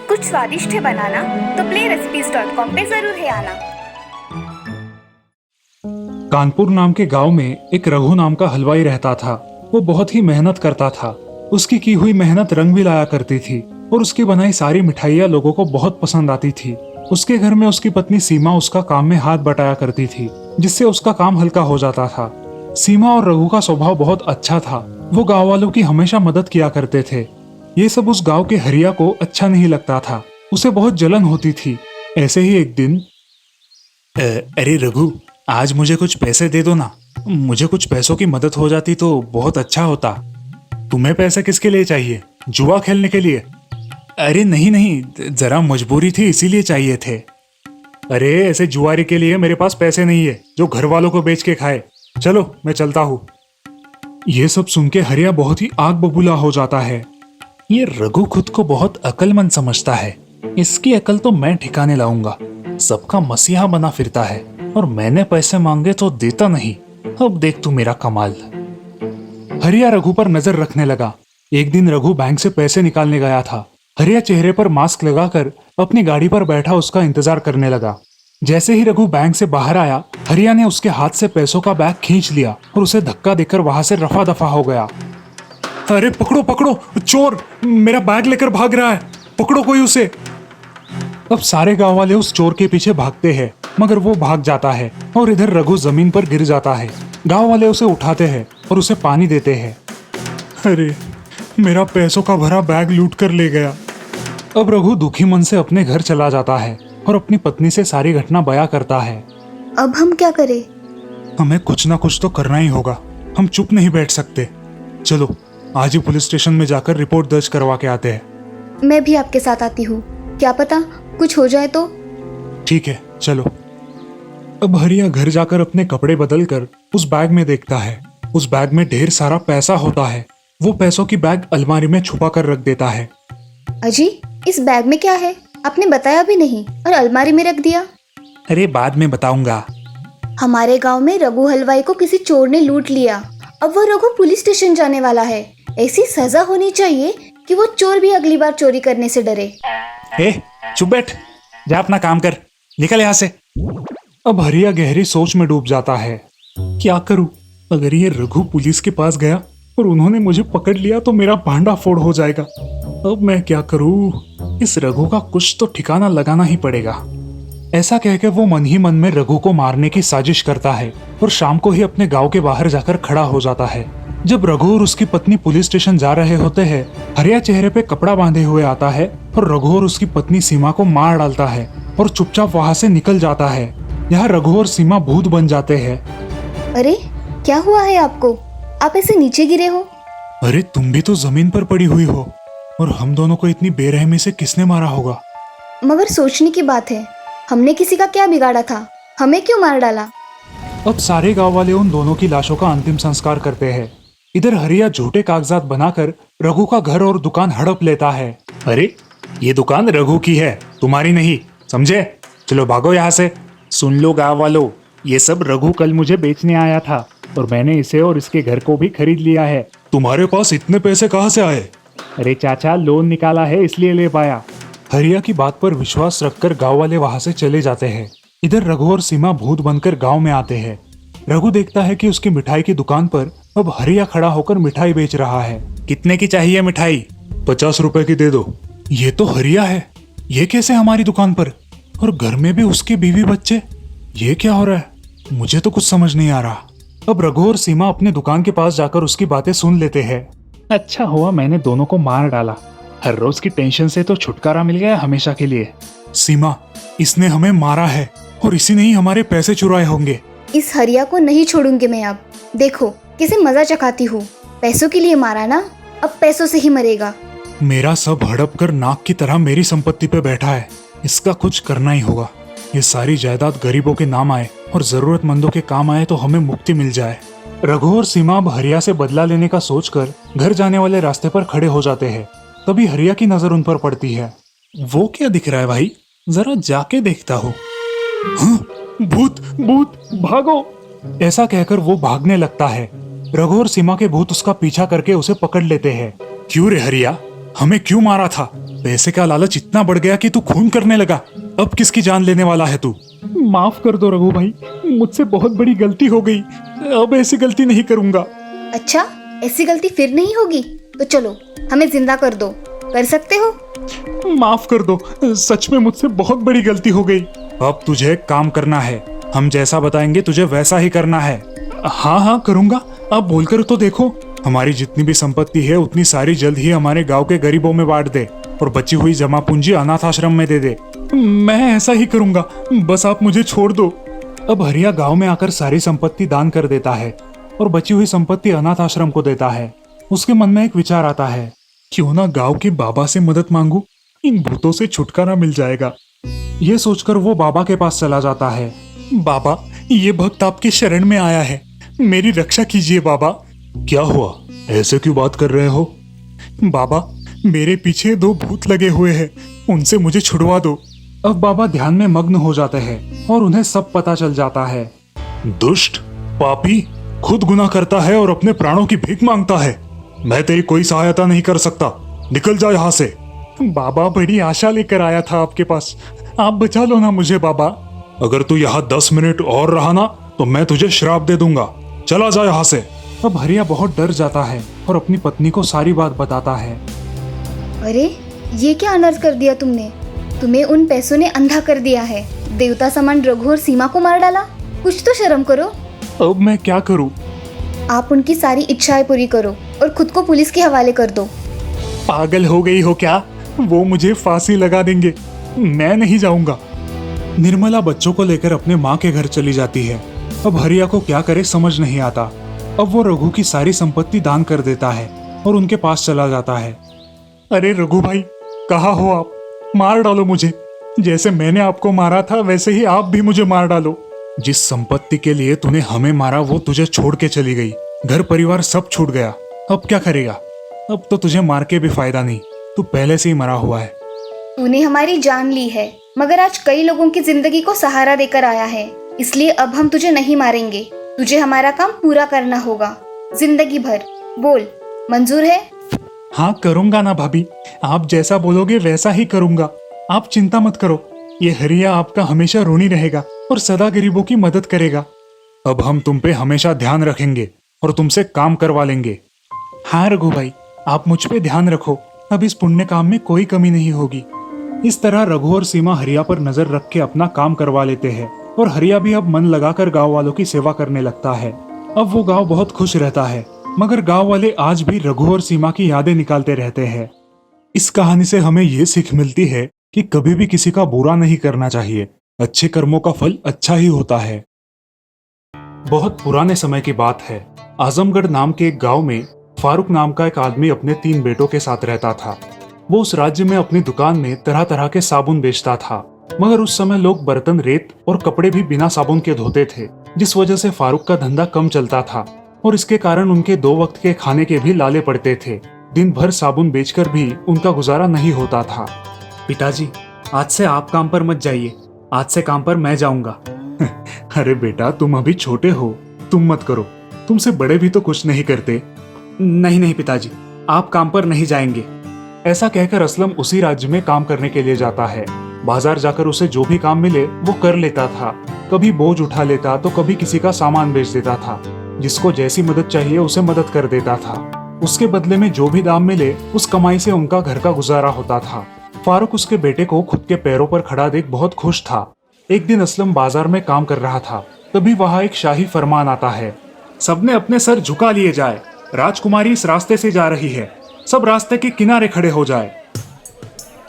कुछ स्वादिष्ट है बनाना तो playrecipes.com पे जरूर है आना। कानपुर नाम के गांव में एक रघु नाम का हलवाई रहता था। वो बहुत ही मेहनत करता था। उसकी की हुई मेहनत रंग भी लाया करती थी और उसकी बनाई सारी मिठाइयाँ लोगों को बहुत पसंद आती थी। उसके घर में उसकी पत्नी सीमा उसका काम में हाथ बटाया करती थी, जिससे उसका काम हल्का हो जाता था। सीमा और रघु का स्वभाव बहुत अच्छा था। वो गाँव वालों की हमेशा मदद किया करते थे। ये सब उस गाँव के हरिया को अच्छा नहीं लगता था। उसे बहुत जलन होती थी। ऐसे ही एक दिन, अरे रघु, आज मुझे कुछ पैसे दे दो ना। मुझे कुछ पैसों की मदद हो जाती तो बहुत अच्छा होता। तुम्हें पैसे किसके लिए चाहिए? जुआ खेलने के लिए? अरे नहीं नहीं, जरा मजबूरी थी इसीलिए चाहिए थे। अरे ऐसे जुआरी के लिए मेरे पास पैसे नहीं है जो घर वालों को बेच के खाए। चलो मैं चलता हूँ। ये सब सुन के हरिया बहुत ही आग बबूला हो जाता है। ये रघु खुद को बहुत अक्लमंद समझता है। इसकी अकल तो मैं ठिकाने लाऊंगा। सबका मसीहा बना फिरता है और मैंने पैसे मांगे तो देता नहीं। अब देख तू मेरा कमाल। हरिया रघु पर नजर रखने लगा। एक दिन रघु बैंक से पैसे निकालने गया था। हरिया चेहरे पर मास्क लगाकर अपनी गाड़ी पर बैठा उसका इंतजार करने लगा। जैसे ही रघु बैंक से बाहर आया, हरिया ने उसके हाथ से पैसों का बैग खींच लिया और उसे धक्का देकर वहां से रफा दफा हो गया। अरे पकड़ो पकड़ो, चोर मेरा बैग लेकर भाग रहा है, पकड़ो कोई उसे। अब सारे गांव वाले उस चोर के पीछे भागते हैं, मगर वो भाग जाता है और इधर रघु जमीन पर गिर जाता है। गांव वाले उसे उठाते हैं और उसे पानी देते हैं। अरे मेरा पैसों का भरा बैग लूट कर ले गया। अब रघु दुखी मन से अपने घर चला जाता है और अपनी पत्नी से सारी घटना बयां करता है। अब हम क्या करें? हमें कुछ ना कुछ तो करना ही होगा। हम चुप नहीं बैठ सकते। चलो आज ही पुलिस स्टेशन में जाकर रिपोर्ट दर्ज करवा के आते हैं। मैं भी आपके साथ आती हूँ, क्या पता कुछ हो जाए तो। ठीक है चलो। अब हरिया घर जाकर अपने कपड़े बदलकर उस बैग में देखता है। उस बैग में ढेर सारा पैसा होता है। वो पैसों की बैग अलमारी में छुपा कर रख देता है। अजी, इस बैग में क्या है? आपने बताया भी नहीं और अलमारी में रख दिया। अरे बाद में बताऊंगा। हमारे गांव में रघु हलवाई को किसी चोर ने लूट लिया। अब वो रघु पुलिस स्टेशन जाने वाला है। ऐसी सजा होनी चाहिए कि वो चोर भी अगली बार चोरी करने से डरे। चुप बैठ, जा अपना काम कर, निकल यहाँ से। अब हरिया गहरी सोच में डूब जाता है। क्या करूं? अगर ये रघु पुलिस के पास गया और उन्होंने मुझे पकड़ लिया तो मेरा भांडा फोड़ हो जाएगा। अब मैं क्या करूं? इस रघु का कुछ तो ठिकाना लगाना ही पड़ेगा। ऐसा कहकर वो मन ही मन में रघु को मारने की साजिश करता है और शाम को ही अपने गांव के बाहर जाकर खड़ा हो जाता है। जब रघु और उसकी पत्नी पुलिस स्टेशन जा रहे होते हैं, हरिया चेहरे पे कपड़ा बांधे हुए आता है और रघु और उसकी पत्नी सीमा को मार डालता है और चुपचाप वहां से निकल जाता है। यहाँ रघु और सीमा भूत बन जाते हैं। अरे क्या हुआ है आपको? आप ऐसे नीचे गिरे हो? अरे तुम भी तो जमीन पर पड़ी हुई हो। और हम दोनों को इतनी बेरहमी से किसने मारा होगा? मगर सोचने की बात है, हमने किसी का क्या बिगाड़ा था? हमें क्यों मार डाला? अब सारे गांव वाले उन दोनों की लाशों का अंतिम संस्कार करते हैं। इधर हरिया झूठे कागजात बनाकर रघु का घर और दुकान हड़प लेता है। अरे ये दुकान रघु की है, तुम्हारी नहीं, समझे? चलो भागो यहाँ से। सुन लो गांव वालों, ये सब रघु कल मुझे बेचने आया था और मैंने इसे और इसके घर को भी खरीद लिया है। तुम्हारे पास इतने पैसे कहाँ से आए? अरे चाचा, लोन निकाला है इसलिए ले पाया। हरिया की बात पर विश्वास रखकर गांव वाले वहां से चले जाते हैं। इधर रघु और सीमा भूत बनकर गांव में आते हैं। रघु देखता है कि उसकी मिठाई की दुकान पर अब हरिया खड़ा होकर मिठाई बेच रहा है। कितने की चाहिए मिठाई? 50 रुपए की दे दो। ये तो हरिया है, ये कैसे हमारी दुकान पर? और घर में भी उसके बीवी बच्चे। ये क्या हो रहा है? मुझे तो कुछ समझ नहीं आ रहा। अब रघु और सीमा अपने दुकान के पास जाकर उसकी बातें सुन लेते हैं। अच्छा हुआ मैंने दोनों को मार डाला। हर रोज की टेंशन से तो छुटकारा मिल गया हमेशा के लिए। सीमा, इसने हमें मारा है और इसी ने ही हमारे पैसे चुराए होंगे। इस हरिया को नहीं छोड़ूंगी मैं अब। देखो कैसे मजा चखाती हूँ। पैसों के लिए मारा ना, अब पैसों से ही मरेगा। मेरा सब हड़प कर नाक की तरह मेरी संपत्ति पे बैठा है। इसका कुछ करना ही होगा। ये सारी जायदाद गरीबों के नाम आए और जरूरतमंदों के काम आए तो हमें मुक्ति मिल जाए। रघु और सीमा अब हरिया से बदला लेने का सोचकर घर जाने वाले रास्ते पर खड़े हो जाते हैं। तभी हरिया की नजर उन पर पड़ती है। वो क्या दिख रहा है भाई? जरा जाके देखता हूँ। हाँ, भूत भूत, भागो! ऐसा कहकर वो भागने लगता है। रघु और सीमा के भूत उसका पीछा करके उसे पकड़ लेते हैं। क्यों रे हरिया, हमें क्यों मारा था? पैसे का लालच इतना बढ़ गया कि तू खून करने लगा। अब किसकी जान लेने वाला है तू? माफ कर दो रघु भाई, मुझसे बहुत बड़ी गलती हो गई। अब ऐसी गलती नहीं करूंगा। अच्छा, ऐसी गलती फिर नहीं होगी तो चलो हमें जिंदा कर दो। कर सकते हो? माफ कर दो, सच में मुझसे बहुत बड़ी गलती हो गई। अब तुझे एक काम करना है, हम जैसा बताएंगे तुझे वैसा ही करना है। हाँ हाँ करूंगा, आप बोलकर तो देखो। हमारी जितनी भी संपत्ति है उतनी सारी जल्द ही हमारे गांव के गरीबों में बांट दे और बची हुई जमा पूंजी अनाथ आश्रम में दे दे। मैं ऐसा ही करूंगा, बस आप मुझे छोड़ दो। अब हरिया गांव में आकर सारी संपत्ति दान कर देता है और बची हुई संपत्ति अनाथ आश्रम को देता है। उसके मन में एक विचार आता है, क्यों ना गांव के बाबा से मदद मांगू, इन भूतों से छुटकारा मिल जाएगा। ये सोचकर वो बाबा के पास चला जाता है। बाबा, ये भक्त आपके शरण में आया है, मेरी रक्षा कीजिए बाबा। क्या हुआ, ऐसे क्यों बात कर रहे हो? बाबा, मेरे पीछे 2 भूत लगे हुए हैं, उनसे मुझे छुड़वा दो। अब बाबा ध्यान में मग्न हो जाते हैं और उन्हें सब पता चल जाता है। दुष्ट, पापी, खुद गुनाह करता है और अपने प्राणों की भीख मांगता है। मैं तेरी कोई सहायता नहीं कर सकता, निकल जा यहाँ से। बाबा, बड़ी आशा लेकर आया था आपके पास, आप बचा लो ना मुझे बाबा। अगर तू यहाँ 10 मिनट और रहा ना तो मैं तुझे श्राप दे दूंगा, चला जा यहाँ से। अब हरिया बहुत डर जाता है और अपनी पत्नी को सारी बात बताता है। अरे, ये क्या अनर्थ कर दिया तुमने? तुम्हें उन पैसों ने अंधा कर दिया है। देवता समान रघु और सीमा को मार डाला। कुछ तो शर्म करो। अब मैं क्या करूं? आप उनकी सारी इच्छाएं पूरी करो और खुद को पुलिस के हवाले कर दो। पागल हो गई हो क्या? वो मुझे फांसी लगा देंगे, मैं नहीं जाऊंगा। निर्मला बच्चों को लेकर अपने माँ के घर चली जाती है। अब हरिया को क्या करे समझ नहीं आता। अब वो रघु की सारी संपत्ति दान कर देता है और उनके पास चला जाता है। अरे रघु भाई, कहाँ हो आप? मार डालो मुझे, जैसे मैंने आपको मारा था वैसे ही आप भी मुझे मार डालो। जिस संपत्ति के लिए तूने हमें मारा वो तुझे छोड़ के चली गई, घर परिवार सब छूट गया। अब क्या करेगा? अब तो तुझे मार के भी फायदा नहीं, तू पहले से ही मरा हुआ है। तूने हमारी जान ली है, मगर आज कई लोगों की जिंदगी को सहारा देकर आया है, इसलिए अब हम तुझे नहीं मारेंगे। तुझे हमारा काम पूरा करना होगा जिंदगी भर। बोल, मंजूर है? हाँ करूंगा ना भाभी, आप जैसा बोलोगे वैसा ही करूंगा। आप चिंता मत करो, ये हरिया आपका हमेशा ऋणी रहेगा और सदा गरीबों की मदद करेगा। अब हम तुम पे हमेशा ध्यान रखेंगे और तुमसे काम करवा लेंगे। हाँ रघु भाई, आप मुझ पे ध्यान रखो, अब इस पुण्य काम में कोई कमी नहीं होगी। इस तरह रघु और सीमा हरिया पर नजर रख के अपना काम करवा लेते हैं और हरिया भी अब मन लगाकर गांव वालों की सेवा करने लगता है। अब वो गांव बहुत खुश रहता है, मगर गांव वाले आज भी रघु और सीमा की यादें निकालते रहते हैं। इस कहानी से हमें ये सीख मिलती है कि कभी भी किसी का बुरा नहीं करना चाहिए, अच्छे कर्मों का फल अच्छा ही होता है। बहुत पुराने समय की बात है, आजमगढ़ नाम के एक गांव में फारूक नाम का एक आदमी अपने 3 बेटों के साथ रहता था। वो उस राज्य में अपनी दुकान में तरह तरह के साबुन बेचता था, मगर उस समय लोग बर्तन, रेत और कपड़े भी बिना साबुन के धोते थे, जिस वजह से फारूक का धंधा कम चलता था और इसके कारण उनके 2 वक्त के खाने के भी लाले पड़ते थे। दिन भर साबुन बेचकर भी उनका गुजारा नहीं होता था। पिताजी, आज से आप काम पर मत जाइए, आज से काम पर मैं जाऊंगा। अरे बेटा, तुम अभी छोटे हो, तुम मत करो, तुमसे बड़े भी तो कुछ नहीं करते। नहीं नहीं पिताजी, आप काम पर नहीं जाएंगे। ऐसा कहकर असलम उसी राज्य में काम करने के लिए जाता है। बाजार जाकर उसे जो भी काम मिले वो कर लेता था। कभी बोझ उठा लेता तो कभी किसी का सामान बेच देता था। जिसको जैसी मदद चाहिए उसे मदद कर देता था। उसके बदले में जो भी दाम मिले उस कमाई से उनका घर का गुजारा होता था। फारूक उसके बेटे को खुद के पैरों पर खड़ा देख बहुत खुश था। एक दिन असलम बाजार में काम कर रहा था, तभी वहां एक शाही फरमान आता है, सबने अपने सर झुका लिए जाए, राजकुमारी इस रास्ते से जा रही है, सब रास्ते के किनारे खड़े हो जाए।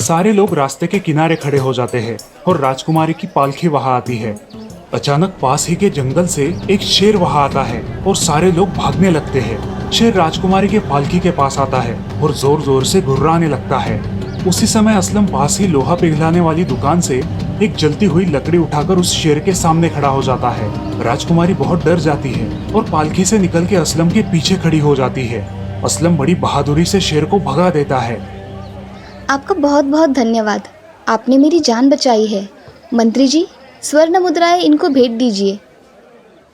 सारे लोग रास्ते के किनारे खड़े हो जाते हैं और राजकुमारी की पालकी वहां आती है। अचानक पास ही के जंगल से एक शेर वहां आता है और सारे लोग भागने लगते हैं। शेर राजकुमारी के पालकी के पास आता है और जोर जोर से गुर्राने लगता है। उसी समय असलम पास ही लोहा पिघलाने वाली दुकान से एक जलती हुई लकड़ी उठाकर उस शेर के सामने खड़ा हो जाता है। राजकुमारी बहुत डर जाती है और पालकी से निकल के असलम के पीछे खड़ी हो जाती है। असलम बड़ी बहादुरी से शेर को भगा देता है। आपका बहुत बहुत धन्यवाद, आपने मेरी जान बचाई है। मंत्री जी, स्वर्ण मुद्राएं इनको भेंट दीजिए।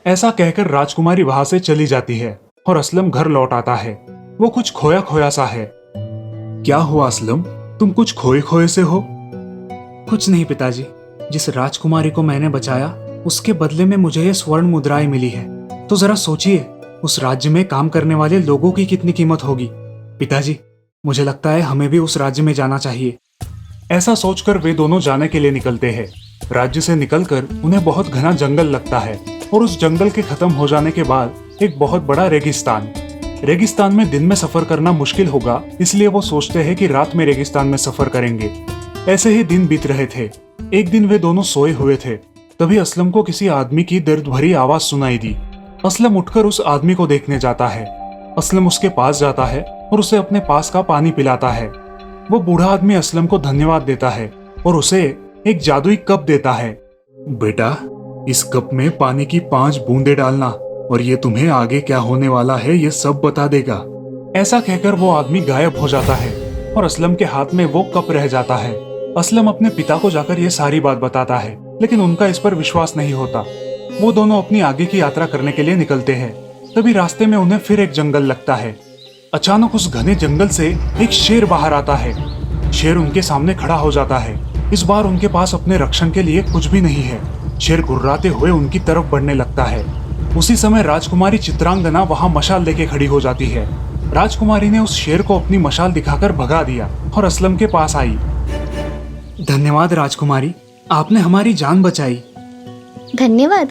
ऐसा कहकर राजकुमारी वहां से चली जाती है और असलम घर लौट आता है। वो कुछ खोया खोया सा है। क्या हुआ असलम, तुम कुछ खोए खोए से हो? कुछ नहीं पिताजी, जिस राजकुमारी को मैंने बचाया उसके बदले में मुझे ये स्वर्ण मुद्राएं मिली है। तो जरा सोचिए, उस राज्य में काम करने वाले लोगों की कितनी कीमत होगी। पिताजी, मुझे लगता है हमें भी उस राज्य में जाना चाहिए। ऐसा सोचकर वे दोनों जाने के लिए निकलते हैं। राज्य से निकलकर उन्हें बहुत घना जंगल लगता है और उस जंगल के खत्म हो जाने के बाद एक बहुत बड़ा रेगिस्तान। रेगिस्तान में दिन में सफर करना मुश्किल होगा, इसलिए वो सोचते हैं कि रात में रेगिस्तान में सफर करेंगे। ऐसे ही दिन बीत रहे थे। एक दिन वे दोनों सोए हुए थे, तभी असलम को किसी आदमी की दर्द भरी आवाज सुनाई दी। असलम उठकर उस आदमी को देखने जाता है। असलम उसके पास जाता है और उसे अपने पास का पानी पिलाता है। वो बूढ़ा आदमी असलम को धन्यवाद देता है और उसे एक जादुई कप देता है। बेटा, इस कप में पानी की 5 बूंदें डालना और ये तुम्हें आगे क्या होने वाला है ये सब बता देगा। ऐसा कहकर वो आदमी गायब हो जाता है और असलम के हाथ में वो कप रह जाता है। असलम अपने पिता को जाकर ये सारी बात बताता है, लेकिन उनका इस पर विश्वास नहीं होता। वो दोनों अपनी आगे की यात्रा करने के लिए निकलते हैं। तभी रास्ते में उन्हें फिर एक जंगल लगता है। अचानक उस घने जंगल से एक शेर बाहर आता है। शेर उनके सामने खड़ा हो जाता है। इस बार उनके पास अपने रक्षण के लिए कुछ भी नहीं है। शेर गुर्राते हुए उनकी तरफ बढ़ने लगता है। उसी समय राजकुमारी चित्रांगना वहां मशाल लेके खड़ी हो जाती है। राजकुमारी ने उस शेर को अपनी मशाल दिखाकर भगा दिया और असलम के पास आई। धन्यवाद राजकुमारी, आपने हमारी जान बचाई। धन्यवाद?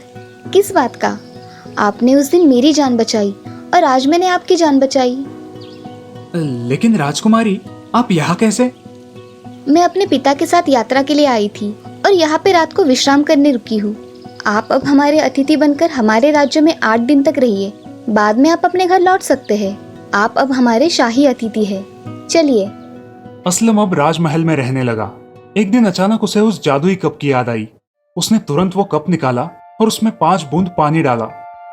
किस बात का? आपने उस दिन मेरी जान बचाई और आज मैंने आपकी जान बचाई। लेकिन राजकुमारी, आप यहाँ कैसे? मैं अपने पिता के साथ यात्रा के लिए आई थी और यहाँ पे रात को विश्राम करने रुकी हूँ। आप अब हमारे अतिथि बनकर हमारे राज्य में 8 दिन तक रहिए। बाद में आप अपने घर लौट सकते हैं। आप अब हमारे शाही अतिथि हैं। चलिए। असलम अब राजमहल में रहने लगा। एक दिन अचानक उसे उस जादुई कप की याद आई। उसने तुरंत वो कप निकाला और उसमें 5 बूंद पानी डाला।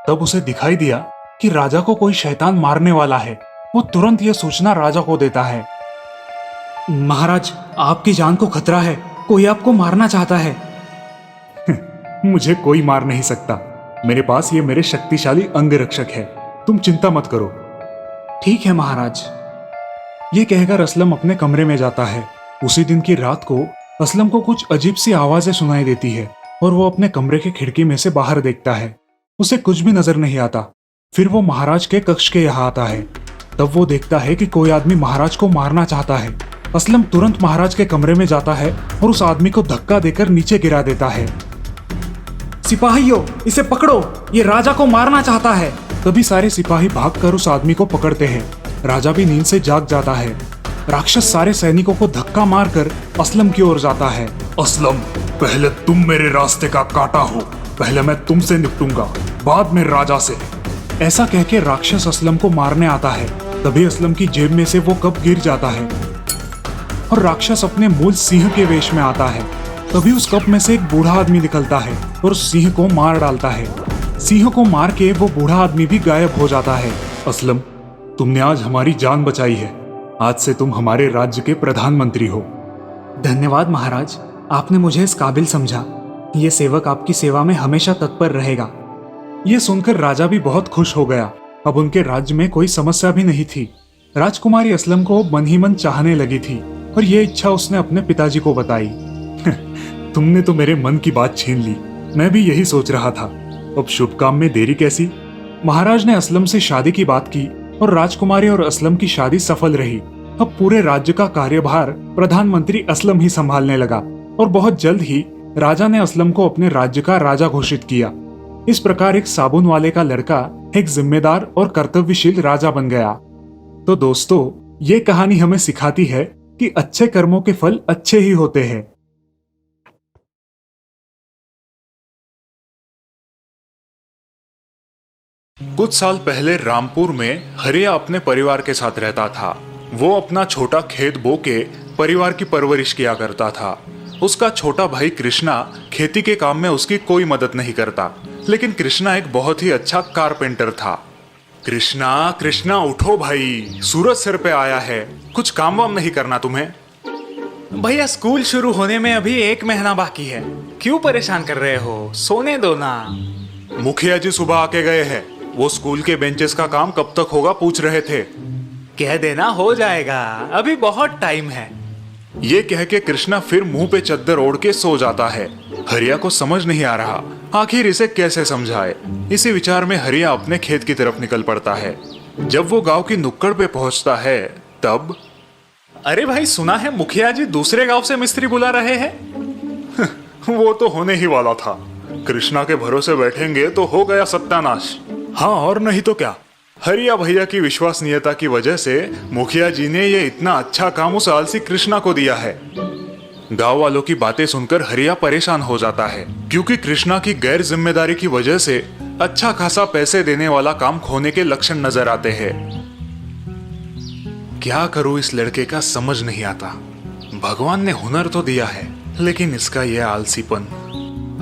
तब उसे दिखाई दिया कि राजा को कोई शैतान मारने वाला है। वो तुरंत यह सूचना राजा को देता है। महाराज, आपकी जान को खतरा है, कोई आपको मारना चाहता है। मुझे कोई मार नहीं सकता, मेरे पास ये मेरे शक्तिशाली अंगरक्षक है। तुम चिंता मत करो। ठीक है महाराज। ये कहकर असलम अपने कमरे में जाता है। उसी दिन की रात को असलम को कुछ अजीब सी आवाजें सुनाई देती है और वो अपने कमरे के खिड़की में से बाहर देखता है। उसे कुछ भी नजर नहीं आता। फिर वो महाराज के कक्ष के यहाँ आता है। तब वो देखता है कि कोई आदमी महाराज को मारना चाहता है। असलम तुरंत महाराज के कमरे में जाता है और उस आदमी को धक्का देकर नीचे गिरा देता है। सिपाहियों, इसे पकड़ो, ये राजा को मारना चाहता है। तभी सारे सिपाही भागकर उस आदमी को पकड़ते हैं। राजा भी नींद से जाग जाता है। राक्षस सारे सैनिकों को धक्का मारकर असलम की ओर जाता है। असलम, पहले तुम मेरे रास्ते का कांटा हो। पहले मैं तुमसे निपटूंगा, बाद में राजा से। ऐसा कह के राक्षस असलम को मारने आता है। तभी असलम की जेब में से वो कप गिर जाता है और राक्षस अपने मूल सिंह के वेश में आता है। तभी उस कप में से एक बूढ़ा आदमी निकलता है और उस सिंह को मार डालता है। सिंह को मार के वो बूढ़ा आदमी भी गायब हो जाता है। असलम, तुमने आज हमारी जान बचाई है। आज से तुम हमारे राज्य के प्रधानमंत्री हो। धन्यवाद महाराज, आपने मुझे इस काबिल समझा। ये सेवक आपकी सेवा में हमेशा तत्पर रहेगा। ये सुनकर राजा भी बहुत खुश हो गया। अब उनके राज्य में कोई समस्या भी नहीं थी। राजकुमारी असलम को मन ही मन चाहने लगी थी और ये इच्छा उसने अपने पिताजी को बताई। तुमने तो मेरे मन की बात छीन ली। मैं भी यही सोच रहा था। अब शुभ काम में देरी कैसी। महाराज ने असलम से शादी की बात की और राजकुमारी और असलम की शादी सफल रही। अब पूरे राज्य का कार्यभार प्रधानमंत्री असलम ही संभालने लगा और बहुत जल्द ही राजा ने असलम को अपने राज्य का राजा घोषित किया। इस प्रकार एक साबुन वाले का लड़का एक जिम्मेदार और कर्तव्यशील राजा बन गया। तो दोस्तों, ये कहानी हमें सिखाती है कि अच्छे कर्मों के फल अच्छे ही होते हैं। कुछ साल पहले रामपुर में हरिया अपने परिवार के साथ रहता था। वो अपना छोटा खेत बो के परिवार की परवरिश किया करता था। उसका छोटा भाई कृष्णा खेती के काम में उसकी कोई मदद नहीं करता, लेकिन कृष्णा एक बहुत ही अच्छा कारपेंटर था। कृष्णा, कृष्णा उठो भाई, सूरज सिर पे आया है। कुछ काम वाम नहीं करना तुम्हें? भैया, स्कूल शुरू होने में अभी 1 महीना बाकी है। क्यों परेशान कर रहे हो? सोने दो ना। मुखिया जी सुबह आके गए हैं, वो स्कूल के बेंचेस का काम कब तक होगा पूछ रहे थे। कह देना हो जाएगा, अभी बहुत टाइम है। ये कह के कृष्णा फिर मुंह पे चद्दर ओढ़ के सो जाता है। हरिया को समझ नहीं आ रहा आखिर इसे कैसे समझाए। इसी विचार में हरिया अपने खेत की तरफ निकल पड़ता है। जब वो गांव की नुक्कड़ पे पहुंचता है तब, अरे भाई सुना है मुखिया जी दूसरे गांव से मिस्त्री बुला रहे हैं। वो तो होने ही वाला था। कृष्णा के भरोसे बैठेंगे तो हो गया सत्यानाश। हाँ और नहीं तो क्या। हरिया भैया की विश्वसनीयता की वजह से मुखिया जी ने ये इतना अच्छा काम उस आलसी कृष्णा को दिया है। गांव वालों की बातें सुनकर हरिया परेशान हो जाता है, क्योंकि कृष्णा की गैर जिम्मेदारी की वजह से अच्छा खासा पैसे देने वाला काम खोने के लक्षण नजर आते हैं। क्या करूं इस लड़के का समझ नहीं आता। भगवान ने हुनर तो दिया है लेकिन इसका यह आलसीपन।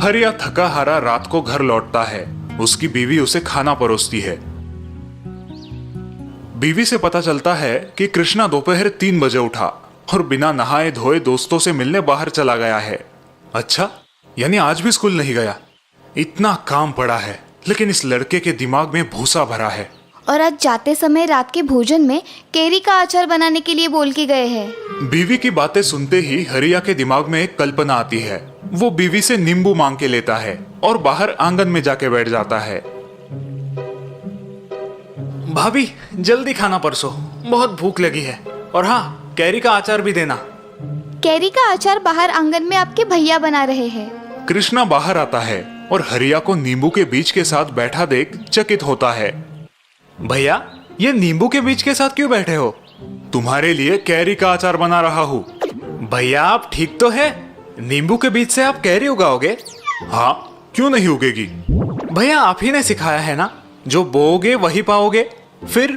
हरिया थका हारा रात को घर लौटता है। उसकी बीवी उसे खाना परोसती है। बीवी से पता चलता है कि कृष्णा दोपहर 3 बजे उठा और बिना नहाए धोए दोस्तों से मिलने बाहर चला गया है। अच्छा, यानी आज भी स्कूल नहीं गया। इतना काम पड़ा है लेकिन इस लड़के के दिमाग में भूसा भरा है। और आज जाते समय रात के भोजन में केरी का अचार बनाने के लिए बोल के गए हैं। बीवी की बातें सुनते ही हरिया के दिमाग में एक कल्पना आती है। वो बीवी से नींबू मांग के लेता है और बाहर आंगन में जाके बैठ जाता है। भाभी जल्दी खाना परसो, बहुत भूख लगी है। और हाँ, कैरी का अचार भी देना। केरी का अचार बाहर आंगन में आपके भैया बना रहे हैं। कृष्णा बाहर आता है और हरिया को नींबू के बीज के साथ बैठा देख चकित होता है। भैया, ये नींबू के बीज के साथ क्यों बैठे हो? तुम्हारे लिए कैरी का अचार बना रहा हूँ। भैया आप ठीक तो है? नींबू के बीज से आप कैरी उगाओगे? हाँ, क्यों नहीं उगेगी? भैया आप ही ने सिखाया है ना, जो बोओगे वही पाओगे। फिर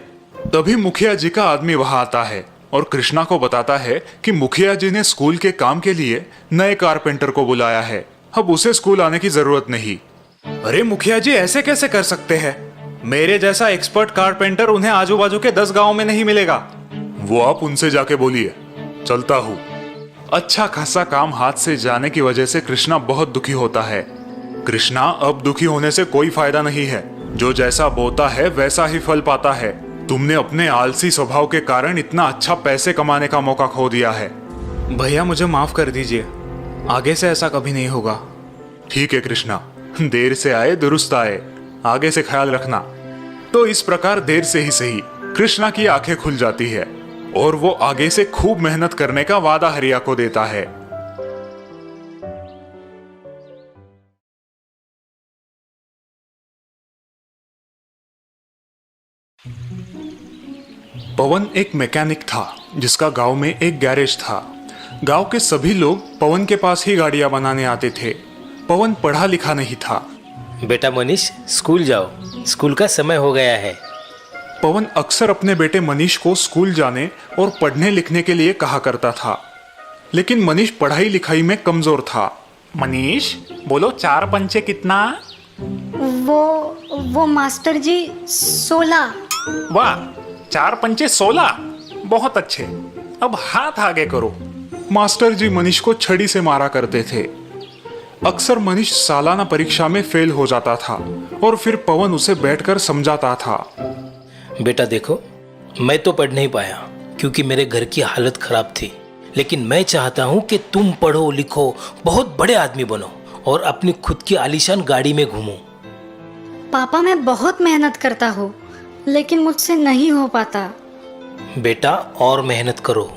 तभी मुखिया जी का आदमी वहां आता है और कृष्णा को बताता है कि मुखिया जी ने स्कूल के काम के लिए नए कारपेंटर को बुलाया है। अब उसे स्कूल आने की जरूरत नहीं। अरे मुखिया जी ऐसे कैसे कर सकते हैं? मेरे जैसा एक्सपर्ट कारपेंटर उन्हें आजू बाजू के 10 गांव में नहीं मिलेगा। वो आप उनसे जाके बोलिए, चलता हूँ। अच्छा खासा काम हाथ से जाने की वजह से कृष्णा बहुत दुखी होता है। कृष्णा, अब दुखी होने से कोई फायदा नहीं है। जो जैसा बोता है वैसा ही फल पाता है। तुमने अपने आलसी स्वभाव के कारण इतना अच्छा पैसे कमाने का मौका खो दिया है। भैया मुझे माफ कर दीजिए, आगे से ऐसा कभी नहीं होगा। ठीक है कृष्णा, देर से आए दुरुस्त आए, आगे से ख्याल रखना। तो इस प्रकार देर से ही सही कृष्णा की आंखें खुल जाती है और वो आगे से खूब मेहनत करने का वादा हरिया को देता है। पवन एक मैकेनिक था जिसका गांव में एक गैरेज था। गांव के सभी लोग पवन के पास ही गाड़ियां बनाने आते थे। पवन पढ़ा लिखा नहीं था। बेटा मनीष, स्कूल जाओ, स्कूल का समय हो गया है। पवन अक्सर अपने बेटे मनीष को स्कूल जाने और पढ़ने लिखने के लिए कहा करता था, लेकिन मनीष पढ़ाई लिखाई में कमजोर था। मनीष बोलो, 4 पंचे कितना? वो मास्टर जी 16। वाह, 4 पंचे 16, बहुत अच्छे। अब हाथ आगे करो। मास्टर जी मनीष को छड़ी से मारा करते थे। अक्सर मनीष सालाना परीक्षा में फेल हो जाता था और फिर पवन उसे बैठकर समझाता था। बेटा देखो, मैं तो पढ़ नहीं पाया क्योंकि मेरे घर की हालत खराब थी, लेकिन मैं चाहता हूँ कि तुम पढ़ो लिखो, बहुत बड़े आदमी बनो और अपनी खुद की आलीशान गाड़ी में घूमो। पापा मैं बहुत मेहनत करता हूँ लेकिन मुझसे नहीं हो पाता। बेटा और मेहनत करो।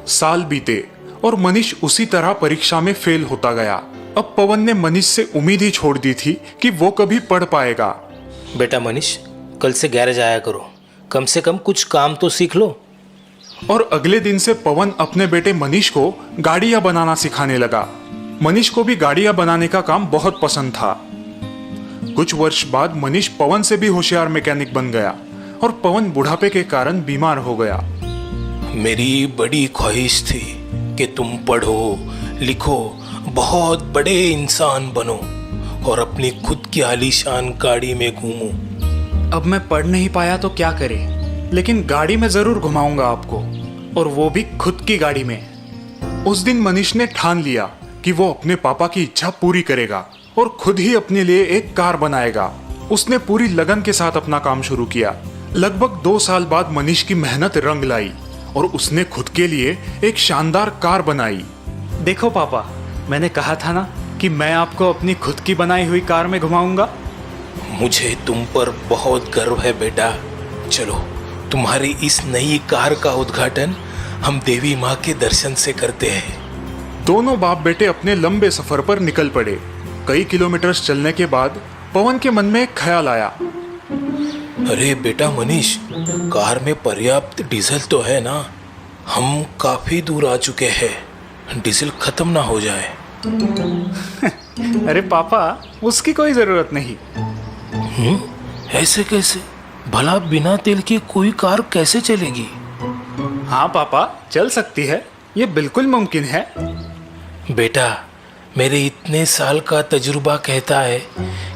साल बीते और मनीष उसी तरह परीक्षा में फेल होता गया। अब पवन ने मनीष से उम्मीद ही छोड़ दी थी कि वो कभी पढ़ पाएगा। बेटा मनीष, कल से गैरेज आया करो, कम से कम कुछ काम तो सीख लो। और अगले दिन से पवन अपने बेटे मनीष को गाड़ियां बनाना सिखाने लगा। मनीष को भी गाड़ियां बनाने का काम बहुत पसंद था। कुछ वर्ष बाद मनीष पवन से भी होशियार मैकेनिक बन गया और पवन बुढ़ापे के कारण बीमार हो गया। मेरी बड़ी ख्वाहिश थी कि तुम पढ़ो लिखो, बहुत बड़े इंसान बनो और अपनी खुद की आलीशान गाड़ी में घूमो। अब मैं पढ़ नहीं पाया तो क्या करे, लेकिन गाड़ी में जरूर घुमाऊंगा आपको, और वो भी खुद की गाड़ी में। उस दिन मनीष ने ठान लिया कि वो अपने पापा की इच्छा पूरी करेगा और खुद ही अपने लिए एक कार बनाएगा। उसने पूरी लगन के साथ अपना काम शुरू किया। लगभग 2 साल बाद मनीष की मेहनत रंग लाई और उसने खुद के लिए एक शानदार कार बनाई। देखो पापा, मैंने कहा था ना कि मैं आपको अपनी खुद की बनाई हुई कार में घुमाऊंगा। मुझे तुम पर बहुत गर्व है बेटा। चलो, तुम्हारी इस नई कार का उद्घाटन हम देवी माँ के दर्शन से करते हैं। दोनों बाप बेटे अपने लंबे सफर पर निकल पड़े। कई किलोमीटर चलने के बाद पवन के मन में एक ख्याल आया। अरे बेटा मनीष, कार में पर्याप्त डीजल तो है ना? हम काफी दूर आ चुके हैं, डीजल खत्म ना हो जाए। अरे पापा, उसकी कोई जरूरत नहीं। ऐसे कैसे? भला बिना तेल की कोई कार कैसे चलेगी? हाँ पापा, चल सकती है, ये बिल्कुल मुमकिन है। बेटा, मेरे इतने साल का तजुर्बा कहता है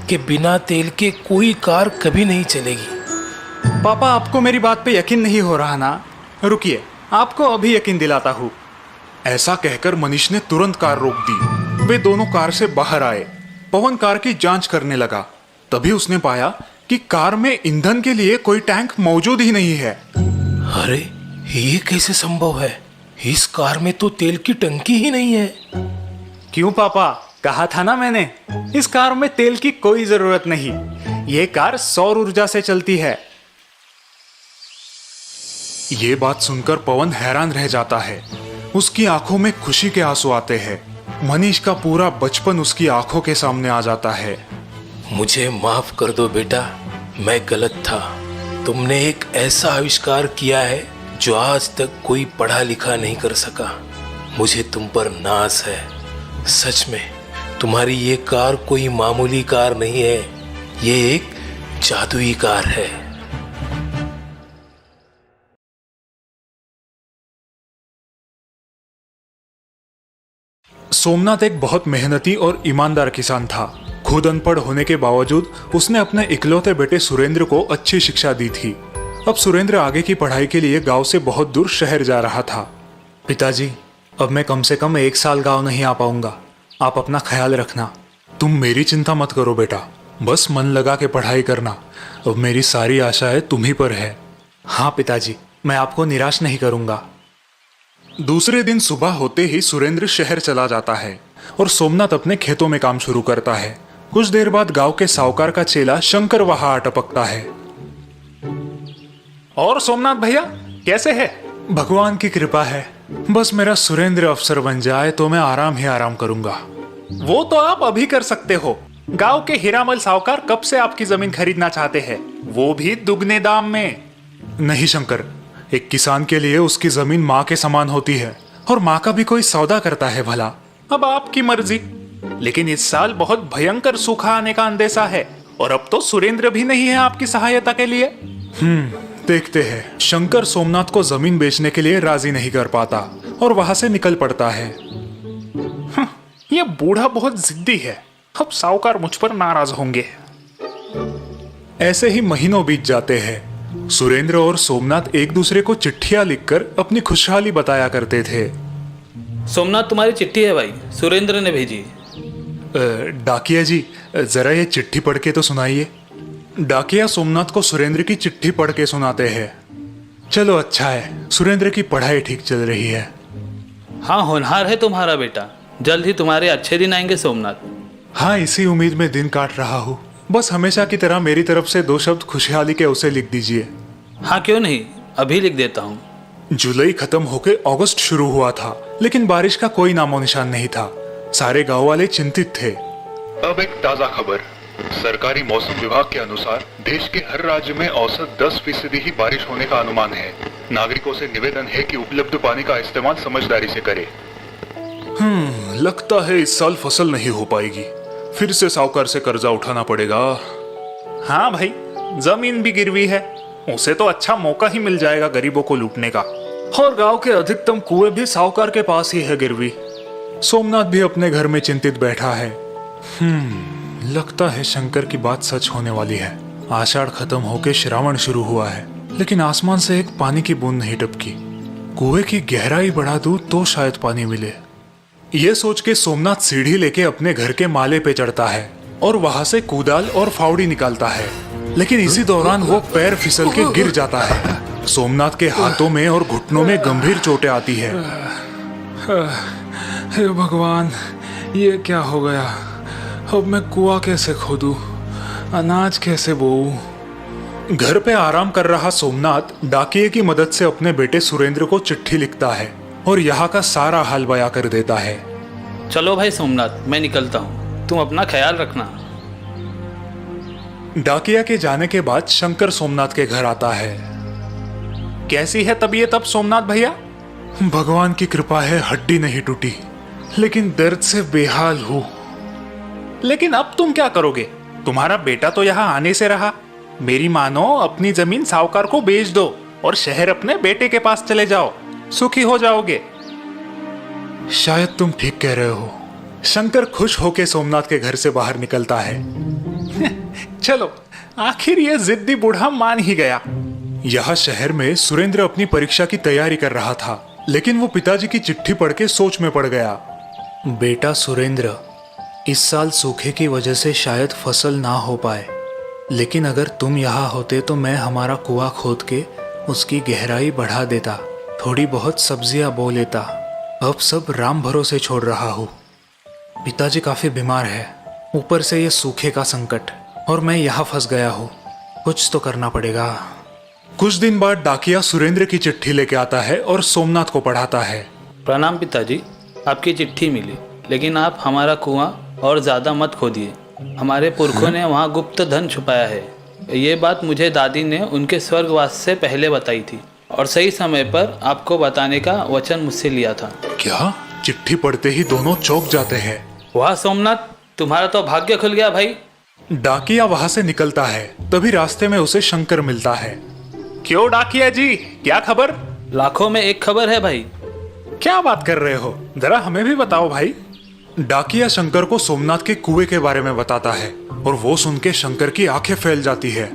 कि बिना तेल के कोई कार कभी नहीं चलेगी। पापा, आपको मेरी बात पे यकीन नहीं हो रहा ना? रुकिए, आपको अभी यकीन दिलाता हूँ। ऐसा कहकर मनीष ने तुरंत कार रोक दी। वे दोनों कार से बाहर आए। पवन कार की जांच करने लगा। तभी उसने पाया कि कार में ईंधन के लिए कोई टैंक मौजूद ही नहीं है। अरे, ये कैसे संभव है? इस कार में तो तेल की टंकी ही नहीं है। क्यों पापा, कहा था ना मैंने, इस कार में तेल की कोई जरूरत नहीं। ये कार सौर ऊर्जा से चलती है। ये बात सुनकर पवन हैरान रह जाता है। उसकी आंखों में खुशी के आंसू आते हैं। मनीष का पूरा बचपन उसकी आंखों के सामने आ जाता है। मुझे माफ कर दो बेटा, मैं गलत था। तुमने एक ऐसा आविष्कार किया है जो आज तक कोई पढ़ा लिखा नहीं कर सका। मुझे तुम पर नाज है। सच में तुम्हारी ये कार कोई मामूली कार नहीं है, ये एक जादुई कार है। सोमनाथ एक बहुत मेहनती और ईमानदार किसान था। खुद अनपढ़ होने के बावजूद उसने अपने इकलौते बेटे सुरेंद्र को अच्छी शिक्षा दी थी। अब सुरेंद्र आगे की पढ़ाई के लिए गांव से बहुत दूर शहर जा रहा था। पिताजी, अब मैं कम से कम 1 साल गांव नहीं आ पाऊंगा। आप अपना ख्याल रखना। तुम मेरी चिंता मत करो बेटा, बस मन लगा के पढ़ाई करना। अब मेरी सारी आशाएं तुम्ही पर है। हाँ पिताजी, मैं आपको निराश नहीं करूंगा। दूसरे दिन सुबह होते ही सुरेंद्र शहर चला जाता है और सोमनाथ अपने खेतों में काम शुरू करता है। कुछ देर बाद गांव के साहूकार का चेला शंकर वहां टपकता है। और सोमनाथ भैया कैसे है? भगवान की कृपा है। बस मेरा सुरेंद्र अफसर बन जाए तो मैं आराम ही आराम करूंगा। वो तो आप अभी कर सकते हो। गांव के हीरामल साहूकार कब से आपकी जमीन खरीदना चाहते हैं, वो भी दुगने दाम में। नहीं शंकर, एक किसान के लिए उसकी जमीन माँ के समान होती है और माँ का भी कोई सौदा करता है भला। अब आपकी मर्जी, लेकिन इस साल बहुत भयंकर सूखा आने का अंदेशा है और अब तो सुरेंद्र भी नहीं है आपकी सहायता के लिए। देखते हैं। शंकर सोमनाथ को जमीन बेचने के लिए राजी नहीं कर पाता और वहां से निकल पड़ता है। ये बूढ़ा बहुत जिद्दी है, अब साहूकार मुझ पर नाराज होंगे। ऐसे ही महीनों बीत जाते हैं। सुरेंद्र और सोमनाथ एक दूसरे को चिट्ठियां लिखकर अपनी खुशहाली बताया करते थे। सोमनाथ, तुम्हारी चिट्ठी है भाई, सुरेंद्र ने भेजी। डाकिया जी, जरा ये चिट्ठी पढ़ के तो सुनाइए। डाकिया सोमनाथ को सुरेंद्र की चिट्ठी पढ़ के सुनाते हैं। चलो अच्छा है, सुरेंद्र की पढ़ाई ठीक चल रही है। हाँ, होनहार है तुम्हारा बेटा, जल्द ही तुम्हारे अच्छे दिन आएंगे सोमनाथ। हाँ, इसी उम्मीद में दिन काट रहा हूँ। बस हमेशा की तरह मेरी तरफ से 2 शब्द खुशहाली के उसे लिख दीजिए। हाँ क्यों नहीं, अभी लिख देता हूँ। जुलाई खत्म होके अगस्त शुरू हुआ था, लेकिन बारिश का कोई नामो निशान नहीं था। सारे गांव वाले चिंतित थे। अब एक ताजा खबर। सरकारी मौसम विभाग के अनुसार देश के हर राज्य में औसत 10% ही बारिश होने का अनुमान है। नागरिकों से निवेदन है कि उपलब्ध पानी का इस्तेमाल समझदारी से करें। लगता है इस साल फसल नहीं हो पाएगी। फिर से साहूकार से कर्जा उठाना पड़ेगा। हाँ भाई, जमीन भी गिरवी है, उसे तो अच्छा मौका ही मिल जाएगा गरीबों को लूटने का। और गांव के अधिकतम कुएं भी साहूकार के पास ही है गिरवी। सोमनाथ भी अपने घर में चिंतित बैठा है। लगता है शंकर की बात सच होने वाली है। आषाढ़ खत्म होके श्रावण शुरू हुआ है, लेकिन आसमान से एक पानी की बूंद नहीं टपकी। कुएं की गहराई बढ़ा दूं तो शायद पानी मिले। ये सोच के सोमनाथ सीढ़ी लेके अपने घर के माले पे चढ़ता है। और वहां से कुदाल और फावड़ी निकालता है। लेकिन इसी दौरान वो पैर फिसल के गिर जाता है। सोमनाथ के हाथों में और घुटनों में गंभीर चोटें आती है। हे भगवान, ये क्या हो गया? अब मैं कुआं कैसे खोदूं? अनाज कैसे बोऊं? घर पे आराम कर रहा सोमनाथ डाकिये की मदद से अपने बेटे सुरेंद्र को चिट्ठी लिखता है और यहाँ का सारा हाल बयां कर देता है। चलो भाई सोमनाथ, मैं निकलता हूँ, तुम अपना ख्याल रखना। डाकिया के जाने के बाद शंकर सोमनाथ के घर आता है। कैसी है तबीयत अब सोमनाथ भैया? भगवान की कृपा है, हड्डी नहीं टूटी, लेकिन दर्द से बेहाल हूँ। लेकिन अब तुम क्या करोगे? तुम्हारा बेटा तो यहाँ आने से रहा। मेरी मानो अपनी जमीन साहूकार को बेच दो और शहर अपने बेटे के पास चले जाओ, सुखी हो जाओगे। शायद तुम ठीक कह रहे हो। शंकर खुश होकर सोमनाथ के घर से बाहर निकलता है। चलो, आखिर ये जिद्दी बूढ़ा मान ही गया। यह शहर में सुरेंद्र अपनी परीक्षा की तैयारी कर रहा था, लेकिन वो पिताजी की चिट्ठी पढ़ के सोच में पड़ गया। बेटा सुरेंद्र, इस साल सूखे की वजह से शायद फसल ना हो पाए, लेकिन अगर तुम यहाँ होते तो मैं हमारा कुआं खोद के उसकी गहराई बढ़ा देता, थोड़ी बहुत सब्जियां बो लेता। अब सब राम भरोसे छोड़ रहा हूँ। पिताजी काफी बीमार है, ऊपर से ये सूखे का संकट, और मैं यहाँ फंस गया हूँ। कुछ तो करना पड़ेगा। कुछ दिन बाद डाकिया सुरेंद्र की चिट्ठी लेके आता है और सोमनाथ को पढ़ाता है। प्रणाम पिताजी, आपकी चिट्ठी मिली, लेकिन आप हमारा कुआं और ज़्यादा मत खोदिए। हमारे पुरखों ने वहाँ गुप्त धन छुपाया है। ये बात मुझे दादी ने उनके स्वर्गवास से पहले बताई थी और सही समय पर आपको बताने का वचन मुझसे लिया था। क्या? चिट्ठी पढ़ते ही दोनों चौंक जाते हैं। वाह सोमनाथ, तुम्हारा तो भाग्य खुल गया भाई। डाकिया वहां से निकलता है, तभी रास्ते में उसे शंकर मिलता है। क्यों डाकिया जी, क्या खबर? लाखों में एक खबर है भाई। क्या बात कर रहे हो? जरा हमें भी बताओ भाई। डाकिया शंकर को सोमनाथ के कुएं के बारे में बताता है और वो सुन के शंकर की आंखें फैल जाती है।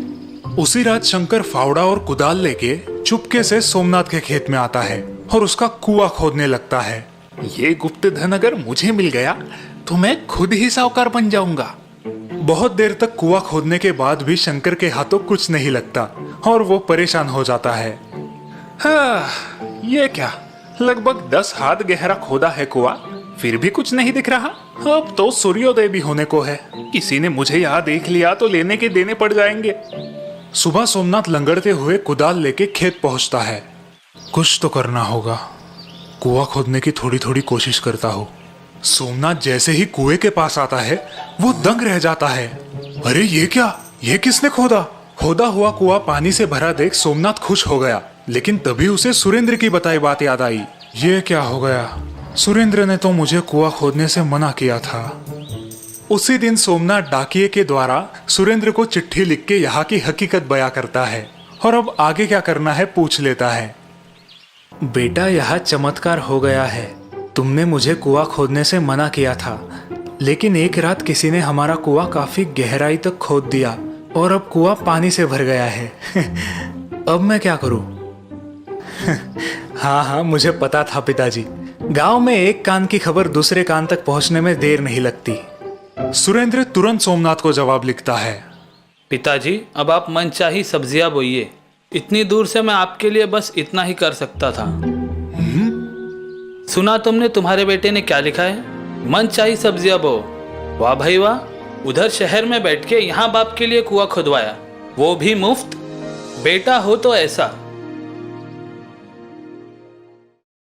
उसी रात शंकर फावड़ा और कुदाल लेके चुपके से सोमनाथ के खेत में आता है और उसका कुआं खोदने लगता है। ये गुप्त धन अगर मुझे मिल गया तो मैं खुद ही साहूकार बन जाऊंगा। बहुत देर तक कुआं खोदने के बाद भी शंकर के हाथों कुछ नहीं लगता और वो परेशान हो जाता है। हाँ, ये क्या, लगभग 10 हाथ गहरा खोदा है कुआं, फिर भी कुछ नहीं दिख रहा। अब तो सूर्योदय भी होने को है। किसी ने मुझे यहाँ देख लिया तो लेने के देने पड़ जाएंगे। सुबह सोमनाथ लंगड़ते हुए कुदाल लेके खेत पहुंचता है। कुछ तो करना होगा। कुआं खोदने की थोड़ी थोड़ी कोशिश करता हूँ। सोमनाथ जैसे ही कुएं के पास आता है वो दंग रह जाता है। अरे ये क्या, ये किसने खोदा? खोदा हुआ कुआं पानी से भरा देख सोमनाथ खुश हो गया, लेकिन तभी उसे सुरेंद्र की बताई बात याद आई। ये क्या हो गया? सुरेंद्र ने तो मुझे कुआं खोदने से मना किया था। उसी दिन सोमनाथ डाकिये के द्वारा सुरेंद्र को चिट्ठी लिख के यहाँ की हकीकत बयां करता है और अब आगे क्या करना है पूछ लेता है। बेटा, यह चमत्कार हो गया है। तुमने मुझे कुआं खोदने से मना किया था, लेकिन एक रात किसी ने हमारा कुआं काफी गहराई तक खोद दिया और अब कुआं पानी से भर गया है। अब मैं क्या करूं? हाँ, मुझे पता था पिताजी। गांव में एक कान की खबर दूसरे कान तक पहुंचने में देर नहीं लगती। सुरेंद्र तुरंत सोमनाथ को जवाब लिखता है। पिताजी, अब आप मनचाही सब्जियां बोइए। इतनी दूर से मैं आपके लिए बस इतना ही कर सकता था। सुना तुमने तुम्हारे बेटे ने क्या लिखा है? मनचाही सब्जियां बो। वाह भाई वाह, उधर शहर में बैठ के यहाँ बाप के लिए कुआं खुदवाया, वो भी मुफ्त। बेटा हो तो ऐसा।